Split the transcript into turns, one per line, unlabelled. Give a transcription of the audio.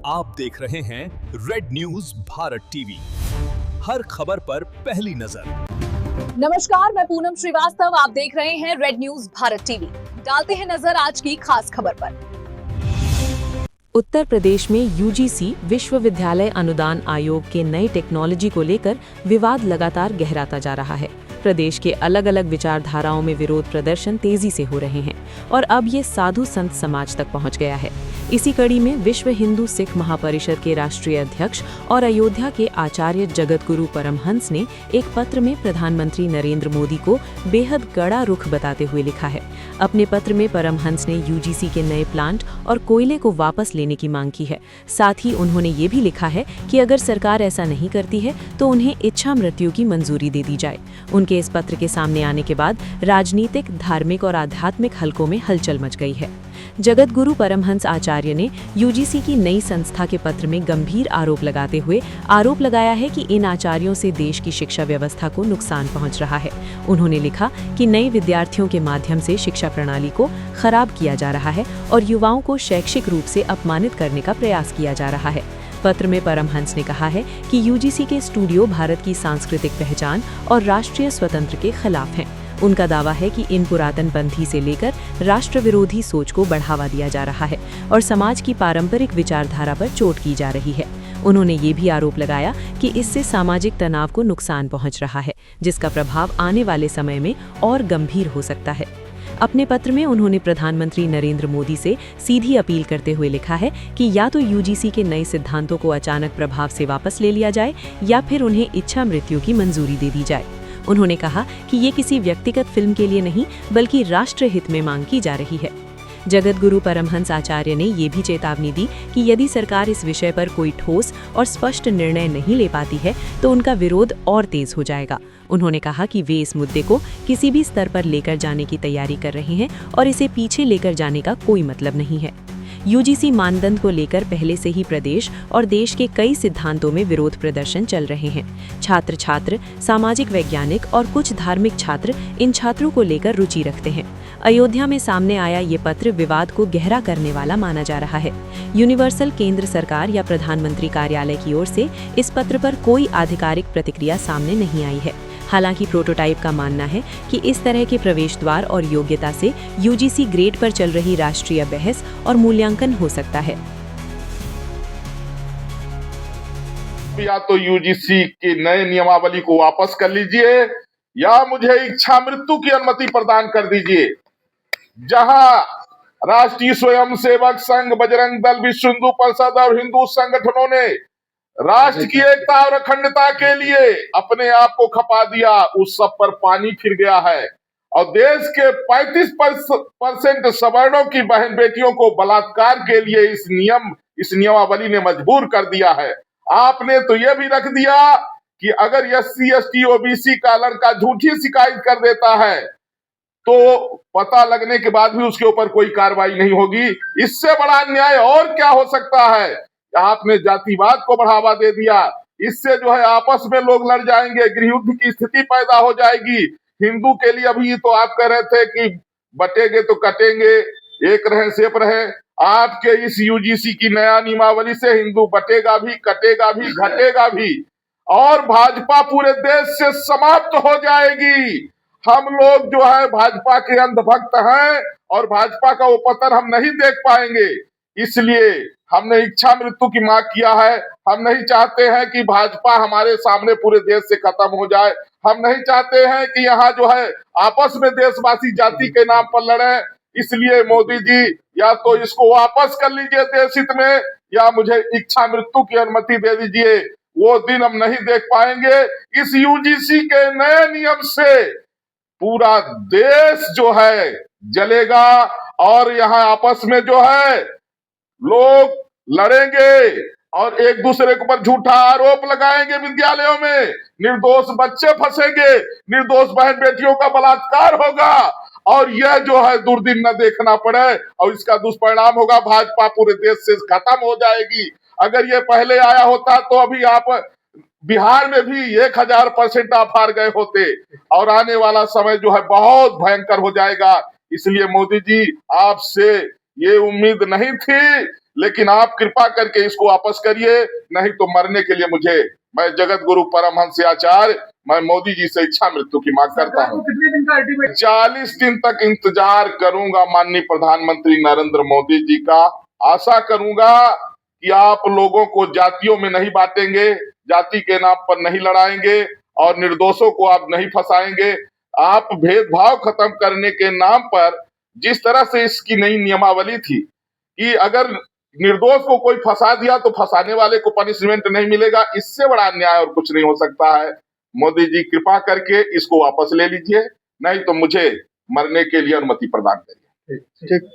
आप देख रहे हैं रेड न्यूज भारत टीवी, हर खबर पर पहली नजर।
नमस्कार, मैं पूनम श्रीवास्तव, आप देख रहे हैं रेड न्यूज भारत टीवी। डालते हैं नजर आज की खास खबर पर।
उत्तर प्रदेश में यूजीसी विश्वविद्यालय अनुदान आयोग के नए टेक्नोलॉजी को लेकर विवाद लगातार गहराता जा रहा है। प्रदेश के अलग अलग विचारधाराओं में विरोध प्रदर्शन तेजी से हो रहे हैं और अब ये साधु संत समाज तक पहुंच गया है। इसी कड़ी में विश्व हिंदू सिख महापरिषद के राष्ट्रीय अध्यक्ष और अयोध्या के आचार्य जगत गुरु परमहंस ने एक पत्र में प्रधानमंत्री नरेंद्र मोदी को बेहद कड़ा रुख बताते हुए लिखा है। अपने पत्र में परमहंस ने यूजीसी के नए प्लांट और कोयले को वापस लेने की मांग की है। साथ ही उन्होंने ये भी लिखा है कि अगर सरकार ऐसा नहीं करती है तो उन्हें इच्छा मृत्यु की मंजूरी दे दी जाए। उनके इस पत्र के सामने आने के बाद राजनीतिक, धार्मिक और आध्यात्मिक हलकों में हलचल मच गई है। जगत गुरु परमहंस आचार्य ने यूजीसी की नई संस्था के पत्र में गंभीर आरोप लगाते हुए आरोप लगाया है कि इन आचार्यों से देश की शिक्षा व्यवस्था को नुकसान पहुंच रहा है। उन्होंने लिखा कि नए विद्यार्थियों के माध्यम से शिक्षा प्रणाली को खराब किया जा रहा है और युवाओं को शैक्षिक रूप से अपमानित करने का प्रयास किया जा रहा है। पत्र में परमहंस ने कहा है कि यूजीसी के स्टूडियो भारत की सांस्कृतिक पहचान और राष्ट्रीय स्वतंत्र के खिलाफ हैं। उनका दावा है कि इन पुरातनपंथी से लेकर राष्ट्र विरोधी सोच को बढ़ावा दिया जा रहा है और समाज की पारंपरिक विचारधारा पर चोट की जा रही है। उन्होंने ये भी आरोप लगाया कि इससे सामाजिक तनाव को नुकसान पहुंच रहा है, जिसका प्रभाव आने वाले समय में और गंभीर हो सकता है। अपने पत्र में उन्होंने प्रधानमंत्री नरेंद्र मोदी से सीधी अपील करते हुए लिखा है कि या तो यूजीसी के नए सिद्धांतों को अचानक प्रभाव से वापस ले लिया जाए या फिर उन्हें इच्छा मृत्यु की मंजूरी दे दी जाए। उन्होंने कहा कि ये किसी व्यक्तिगत फिल्म के लिए नहीं बल्कि राष्ट्र हित में मांग की जा रही है। जगत गुरु परमहंस आचार्य ने ये भी चेतावनी दी कि यदि सरकार इस विषय पर कोई ठोस और स्पष्ट निर्णय नहीं ले पाती है तो उनका विरोध और तेज हो जाएगा। उन्होंने कहा कि वे इस मुद्दे को किसी भी स्तर पर लेकर जाने की तैयारी कर रहे हैं और इसे पीछे लेकर जाने का कोई मतलब नहीं है। यूजीसी मानदंड को लेकर पहले से ही प्रदेश और देश के कई सिद्धांतों में विरोध प्रदर्शन चल रहे हैं। छात्र, सामाजिक वैज्ञानिक और कुछ धार्मिक छात्र इन छात्रों को लेकर रुचि रखते हैं। अयोध्या में सामने आया ये पत्र विवाद को गहरा करने वाला माना जा रहा है। यूनिवर्सल केंद्र सरकार या प्रधानमंत्री कार्यालय की ओर से इस पत्र पर कोई आधिकारिक प्रतिक्रिया सामने नहीं आई है। हालांकि प्रोटोटाइप का मानना है कि इस तरह के प्रवेश द्वार और योग्यता से यूजीसी ग्रेड पर चल रही राष्ट्रीय बहस और मूल्यांकन हो सकता है।
या तो यूजीसी की नए नियमावली को वापस कर लीजिए या मुझे इच्छा मृत्यु की अनुमति प्रदान कर दीजिए। जहां राष्ट्रीय स्वयंसेवक संघ, बजरंग दल, विश्व हिंदू परिषद और हिंदू संगठनों ने राष्ट्र की एकता और अखंडता के लिए अपने आप को खपा दिया, उस सब पर पानी फिर गया है और देश के 35% सवर्णों की बहन बेटियों को बलात्कार के लिए इस नियमावली ने मजबूर कर दिया है। आपने तो यह भी रख दिया कि अगर SC, ST, OBC का लड़का झूठी शिकायत कर देता है तो पता लगने के बाद भी उसके ऊपर कोई कार्रवाई नहीं होगी। इससे बड़ा अन्याय और क्या हो सकता है। आपने जातिवाद को बढ़ावा दे दिया। इससे जो है आपस में लोग लड़ जाएंगे, गृहयुद्ध की स्थिति पैदा हो जाएगी। हिंदू के लिए अभी तो आप कह रहे थे कि बटेंगे तो कटेंगे, एक रहे सेप रहे। आपके इस यूजीसी की नया नियमावली से हिंदू बटेगा भी, कटेगा भी, घटेगा भी और भाजपा पूरे देश से समाप्त हो जाएगी। हम लोग जो है भाजपा के अंधभक्त हैं और भाजपा का वो पतन हम नहीं देख पाएंगे। इसलिए हमने इच्छा मृत्यु की मांग किया है। हम नहीं चाहते हैं कि भाजपा हमारे सामने पूरे देश से खत्म हो जाए। हम नहीं चाहते हैं कि यहाँ जो है आपस में देशवासी जाति के नाम पर लड़े। इसलिए मोदी जी या तो इसको वापस कर लीजिए देश हित में या मुझे इच्छा मृत्यु की अनुमति दे दीजिए। वो दिन हम नहीं देख पाएंगे। इस यूजीसी के नए नियम से पूरा देश जो है जलेगा और यहाँ आपस में जो है लोग लड़ेंगे और एक दूसरे के ऊपर झूठा आरोप लगाएंगे। विद्यालयों में निर्दोष बच्चे फंसेंगे, निर्दोष बहन बेटियों का बलात्कार होगा और यह जो है दुर्दिन न देखना पड़े और इसका दुष्परिणाम होगा भाजपा पूरे देश से खत्म हो जाएगी। अगर ये पहले आया होता तो अभी आप बिहार में भी 1000% आप हार गए होते और आने वाला समय जो है बहुत भयंकर हो जाएगा। इसलिए मोदी जी आपसे ये उम्मीद नहीं थी, लेकिन आप कृपा करके इसको वापस करिए, नहीं तो मरने के लिए मैं जगत गुरु परमहंस आचार्य, मैं मोदी जी से इच्छा मृत्यु की मांग करता हूँ।
कितने दिन का अल्टीमेट?
40 दिन तक इंतजार करूंगा माननीय प्रधानमंत्री नरेंद्र मोदी जी का। आशा करूंगा कि आप लोगों को जातियों में नहीं बांटेंगे, जाति के नाम पर नहीं लड़ाएंगे और निर्दोषों को आप नहीं फंसाएंगे। आप भेदभाव खत्म करने के नाम पर जिस तरह से इसकी नई नियमावली थी कि अगर निर्दोष को कोई फंसा दिया तो फंसाने वाले को पनिशमेंट नहीं मिलेगा, इससे बड़ा अन्याय और कुछ नहीं हो सकता है। मोदी जी कृपा करके इसको वापस ले लीजिए, नहीं तो मुझे मरने के लिए अनुमति प्रदान करिए।
ठीक।